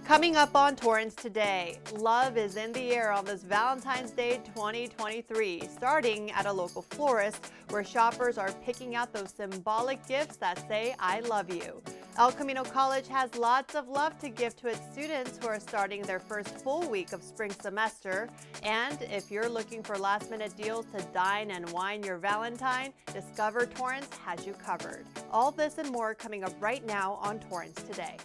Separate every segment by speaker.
Speaker 1: Coming up on Torrance Today, love is in the air on this Valentine's Day 2023, starting at a local florist where shoppers are picking out those symbolic gifts that say, I love you. El Camino College has lots of love to give to its students who are starting their first full week of spring semester. And if you're looking for last-minute deals to dine and wine your Valentine, Discover Torrance has you covered. All this and more coming up right now on Torrance Today.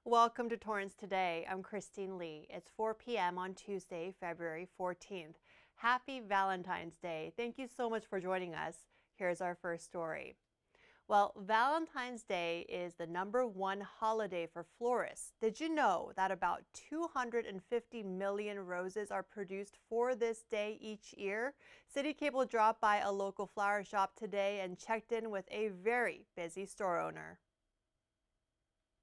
Speaker 1: Welcome to Torrance Today. I'm Christine Lee. It's 4 p.m. on Tuesday, February 14th. Happy Valentine's Day. Thank you so much for joining us. Here's our first story. Well, Valentine's Day is the #1 holiday for florists. Did you know that about 250 million roses are produced for this day each year? City Cable dropped by a local flower shop today and checked in with a very busy store owner.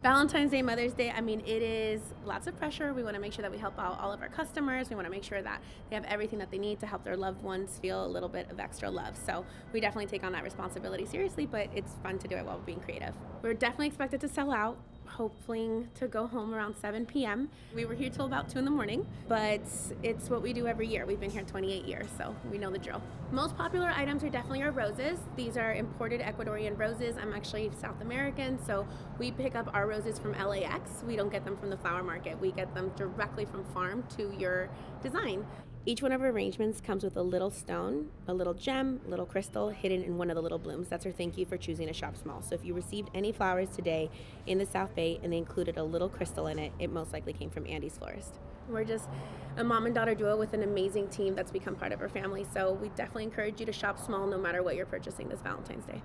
Speaker 2: Valentine's Day, Mother's Day, it is lots of pressure. We want to make sure that we help out all of our customers. We want to make sure that they have everything that they need to help their loved ones feel a little bit of extra love. So we definitely take on that responsibility seriously, but it's fun to do it while being creative. We're definitely expected to sell out, hoping to go home around 7 p.m. We were here till about 2 in the morning, but it's what we do every year. We've been here 28 years, so we know the drill. Most popular items are definitely our roses. These are imported Ecuadorian roses. I'm actually South American, so we pick up our roses from LAX. We don't get them from the flower market. We get them directly from farm to your design. Each one of our arrangements comes with a little stone, a little gem, a little crystal hidden in one of the little blooms. That's our thank you for choosing to shop small. So if you received any flowers today in the South Bay and they included a little crystal in it, it most likely came from Andy's Florist. We're just a mom and daughter duo with an amazing team that's become part of our family. So we definitely encourage you to shop small no matter what you're purchasing this Valentine's Day.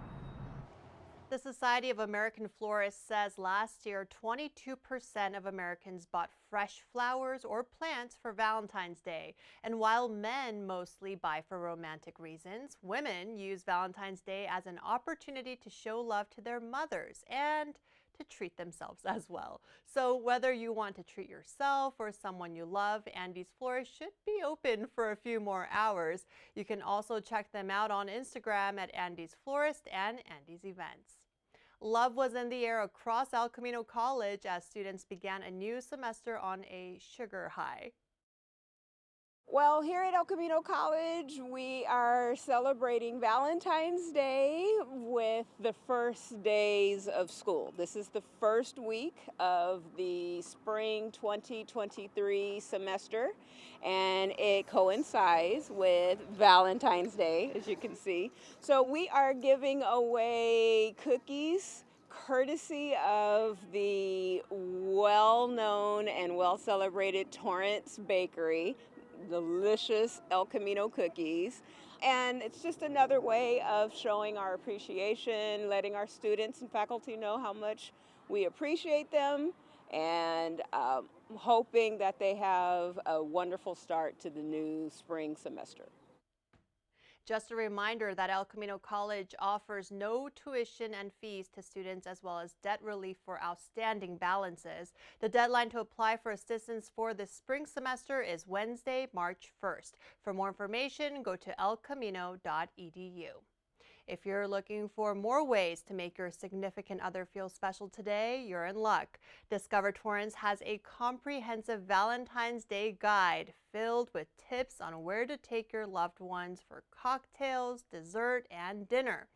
Speaker 1: The Society of American Florists says last year 22% of Americans bought fresh flowers or plants for Valentine's Day. And while men mostly buy for romantic reasons, women use Valentine's Day as an opportunity to show love to their mothers and to treat themselves as well. So whether you want to treat yourself or someone you love, Andy's Florist should be open for a few more hours. You can also check them out on Instagram at Andy's Florist and Andy's Events. Love was in the air across El Camino College as students began a new semester on a sugar high.
Speaker 3: Well, here at El Camino College, we are celebrating Valentine's Day with the first days of school. This is the first week of the spring 2023 semester, and it coincides with Valentine's Day, as you can see. So we are giving away cookies courtesy of the well-known and well-celebrated Torrance Bakery. Delicious El Camino cookies. And it's just another way of showing our appreciation, letting our students and faculty know how much we appreciate them, and hoping that they have a wonderful start to the new spring semester.
Speaker 1: Just a reminder that El Camino College offers no tuition and fees to students as well as debt relief for outstanding balances. The deadline to apply for assistance for this spring semester is Wednesday, March 1st. For more information, go to elcamino.edu. If you're looking for more ways to make your significant other feel special today, you're in luck. Discover Torrance has a comprehensive Valentine's Day guide filled with tips on where to take your loved ones for cocktails, dessert, and dinner.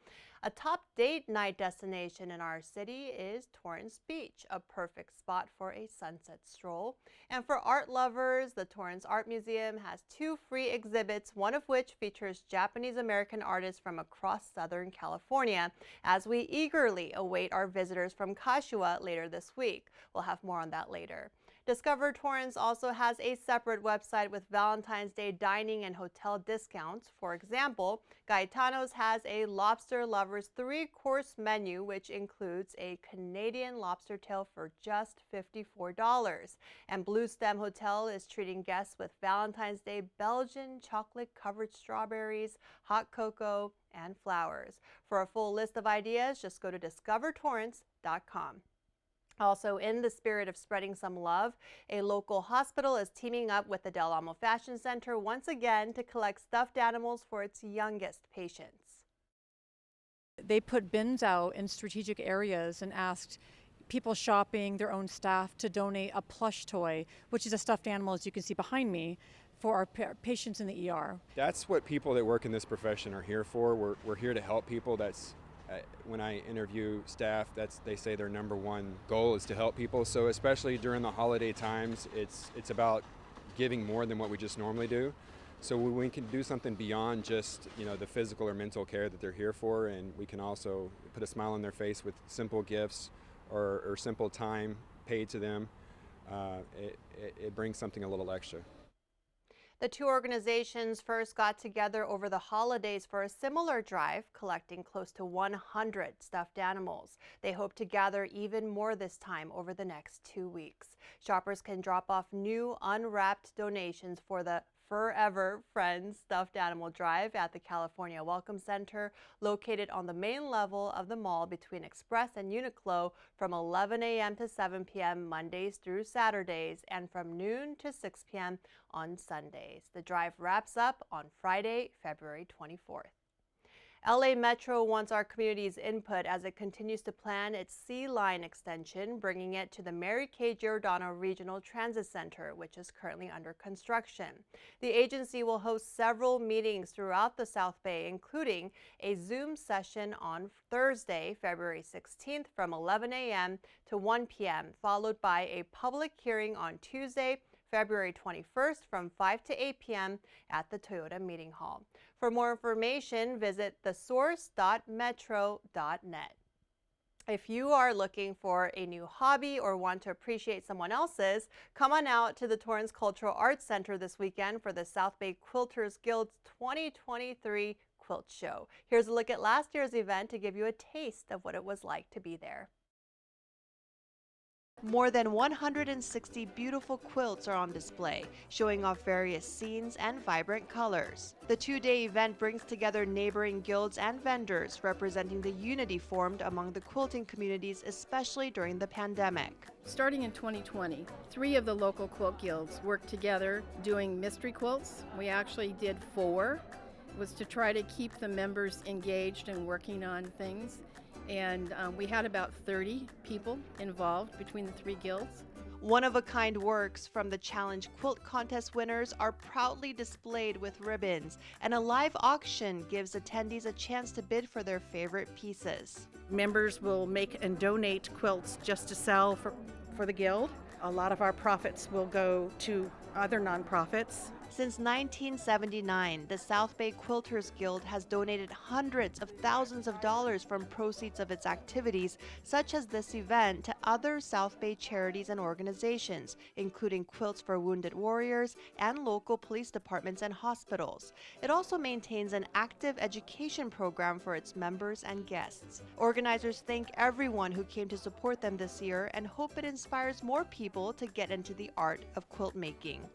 Speaker 1: A top date night destination in our city is Torrance Beach, a perfect spot for a sunset stroll. And for art lovers, the Torrance Art Museum has 2 free exhibits, one of which features Japanese-American artists from across Southern California, as we eagerly await our visitors from KASHIWA later this week. We'll have more on that later. Discover Torrance also has a separate website with Valentine's Day dining and hotel discounts. For example, Gaetano's has a lobster lover's 3-course menu, which includes a Canadian lobster tail for just $54. And Blue Stem Hotel is treating guests with Valentine's Day Belgian chocolate-covered strawberries, hot cocoa, and flowers. For a full list of ideas, just go to discovertorrance.com. Also, in the spirit of spreading some love, a local hospital is teaming up with the Del Amo Fashion Center once again to collect stuffed animals for its youngest patients.
Speaker 4: They put bins out in strategic areas and asked people shopping, their own staff, to donate a plush toy, which is a stuffed animal, as you can see behind me, for our patients in the ER.
Speaker 5: That's what people that work in this profession are here for. We're here to help people. That's when I interview staff, they say their number one goal is to help people. So especially during the holiday times, it's about giving more than what we just normally do. So we can do something beyond just the physical or mental care that they're here for, and we can also put a smile on their face with simple gifts or simple time paid to them. It brings something a little extra.
Speaker 1: The two organizations first got together over the holidays for a similar drive, collecting close to 100 stuffed animals. They hope to gather even more this time over the next 2 weeks. Shoppers can drop off new unwrapped donations for the Forever Friends Stuffed Animal Drive at the California Welcome Center, located on the main level of the mall between Express and Uniqlo, from 11 a.m. to 7 p.m. Mondays through Saturdays, and from noon to 6 p.m. on Sundays. The drive wraps up on Friday, February 24th. LA Metro wants our community's input as it continues to plan its Sea Line extension, bringing it to the Mary Kay Giordano Regional Transit Center, which is currently under construction. The agency will host several meetings throughout the South Bay, including a Zoom session on Thursday, February 16th from 11 a.m. to 1 p.m., followed by a public hearing on Tuesday, February 21st from 5 to 8 p.m. at the Toyota Meeting Hall. For more information, visit thesource.metro.net. If you are looking for a new hobby or want to appreciate someone else's, come on out to the Torrance Cultural Arts Center this weekend for the South Bay Quilters Guild's 2023 Quilt Show. Here's a look at last year's event to give you a taste of what it was like to be there. More than 160 beautiful quilts are on display, showing off various scenes and vibrant colors. The two-day event brings together neighboring guilds and vendors, representing the unity formed among the quilting communities, especially during the pandemic.
Speaker 6: Starting in 2020, 3 of the local quilt guilds worked together doing mystery quilts. We actually did 4. It was to try to keep the members engaged and working on things. And we had about 30 people involved between the 3 guilds.
Speaker 1: One-of-a-kind works from the Challenge Quilt Contest winners are proudly displayed with ribbons, and a live auction gives attendees a chance to bid for their favorite pieces.
Speaker 7: Members will make and donate quilts just to sell for the guild. A lot of our profits will go to other nonprofits.
Speaker 1: Since 1979, the South Bay Quilters Guild has donated hundreds of thousands of dollars from proceeds of its activities, such as this event, to other South Bay charities and organizations, including quilts for wounded warriors and local police departments and hospitals. It also maintains an active education program for its members and guests. Organizers thank everyone who came to support them this year and hope it inspires more people to get into the art of quilt making.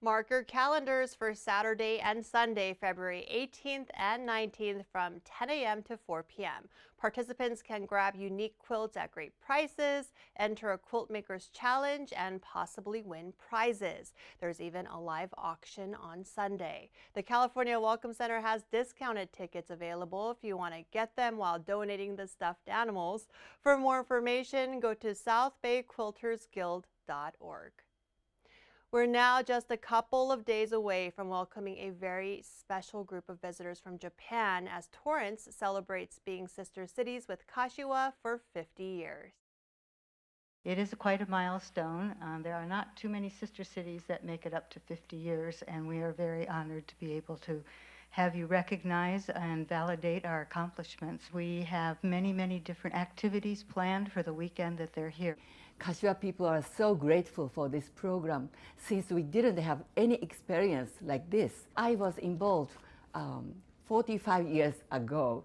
Speaker 1: Mark your calendars for Saturday and Sunday, February 18th and 19th from 10 a.m. to 4 p.m. Participants can grab unique quilts at great prices, enter a Quilt Makers Challenge, and possibly win prizes. There's even a live auction on Sunday. The California Welcome Center has discounted tickets available if you want to get them while donating the stuffed animals. For more information, go to southbayquiltersguild.org. We're now just a couple of days away from welcoming a very special group of visitors from Japan as Torrance celebrates being sister cities with Kashiwa for 50 years.
Speaker 8: It is quite a milestone. There are not too many sister cities that make it up to 50 years, and we are very honored to be able to have you recognize and validate our accomplishments. We have many, many different activities planned for the weekend that they're here.
Speaker 9: Kashiwa people are so grateful for this program since we didn't have any experience like this. I was involved 45 years ago,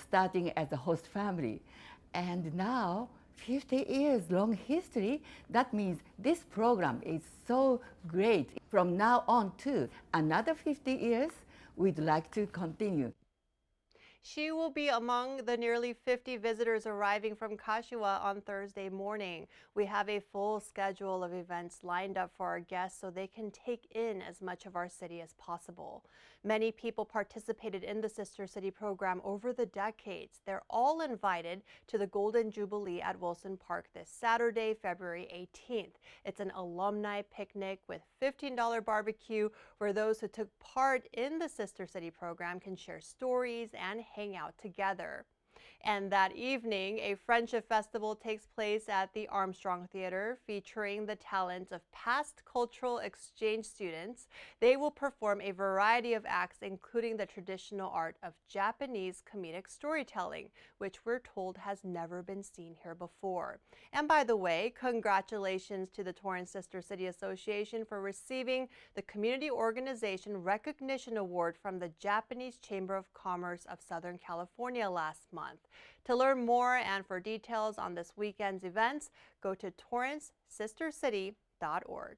Speaker 9: starting as a host family. And now, 50 years long history, that means this program is so great. From now on to another 50 years, we'd like to continue.
Speaker 1: She will be among the nearly 50 visitors arriving from Kashiwa on Thursday morning. We have a full schedule of events lined up for our guests so they can take in as much of our city as possible. Many people participated in the Sister City program over the decades. They're all invited to the Golden Jubilee at Wilson Park this Saturday, February 18th. It's an alumni picnic with $15 barbecue where those who took part in the Sister City program can share stories and hang out together. And that evening, a Friendship Festival takes place at the Armstrong Theater, featuring the talents of past cultural exchange students. They will perform a variety of acts, including the traditional art of Japanese comedic storytelling, which we're told has never been seen here before. And by the way, congratulations to the Torrance Sister City Association for receiving the Community Organization Recognition Award from the Japanese Chamber of Commerce of Southern California last month. To learn more and for details on this weekend's events, go to torrancesistercity.org.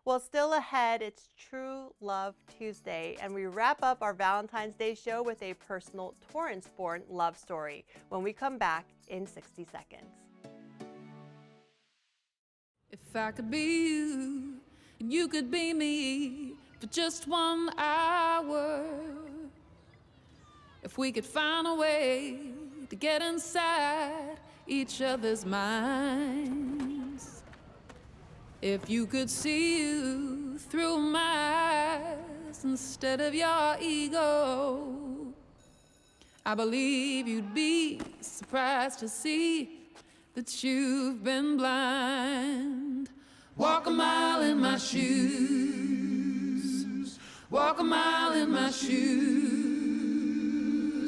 Speaker 1: Well, still ahead, it's True Love Tuesday, and we wrap up our Valentine's Day show with a personal Torrance-born love story when we come back in 60 seconds.
Speaker 10: If I could be you, and you could be me for just 1 hour. If we could find a way to get inside each other's minds. If you could see you through my eyes instead of your ego, I believe you'd be surprised to see that you've been blind. Walk a mile in my shoes. Walk a mile in my shoes.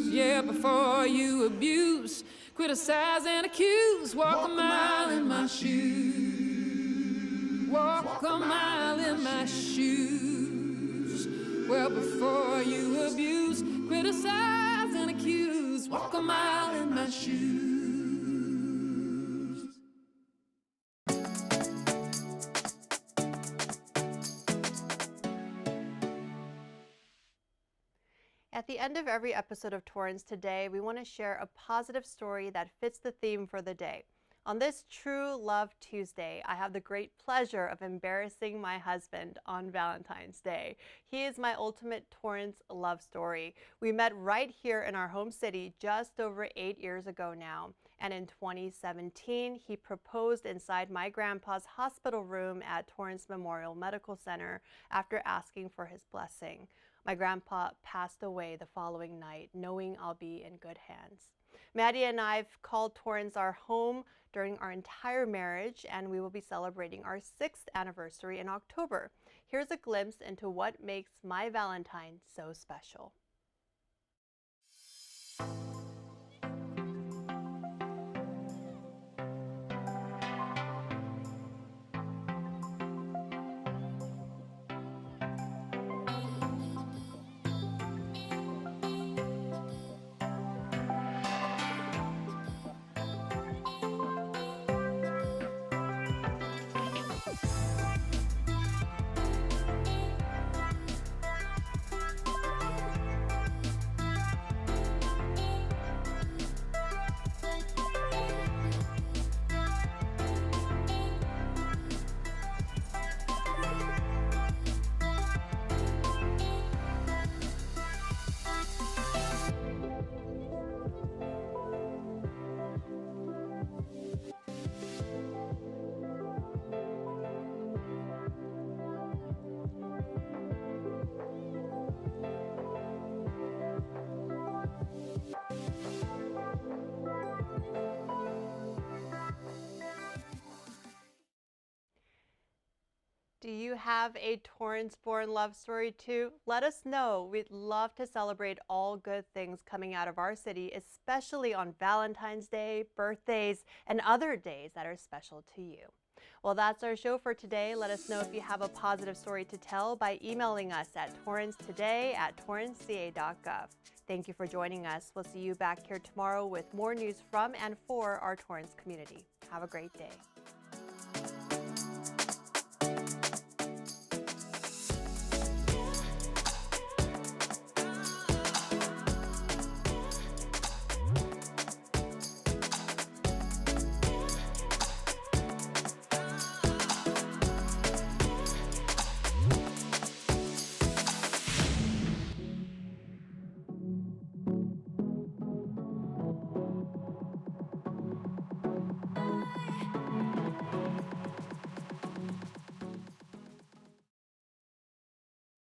Speaker 10: Yeah, before you abuse, criticize and accuse. Walk a mile in my shoes. Walk a mile in my shoes. Well, before you abuse, criticize and accuse. Walk a mile in my shoes.
Speaker 1: At the end of every episode of Torrance Today, we want to share a positive story that fits the theme for the day. On this True Love Tuesday, I have the great pleasure of embarrassing my husband on Valentine's Day. He is my ultimate Torrance love story. We met right here in our home city just over 8 years ago now. And in 2017, he proposed inside my grandpa's hospital room at Torrance Memorial Medical Center after asking for his blessing. My grandpa passed away the following night, knowing I'll be in good hands. Maddie and I have called Torrance our home during our entire marriage, and we will be celebrating our 6th anniversary in October. Here's a glimpse into what makes my Valentine so special. have a Torrance-born love story too? Let us know. We'd love to celebrate all good things coming out of our city, especially on Valentine's Day, birthdays, and other days that are special to you. Well, that's our show for today. Let us know if you have a positive story to tell by emailing us at torrancetoday@torranceca.gov. Thank you for joining us. We'll see you back here tomorrow with more news from and for our Torrance community. Have a great day.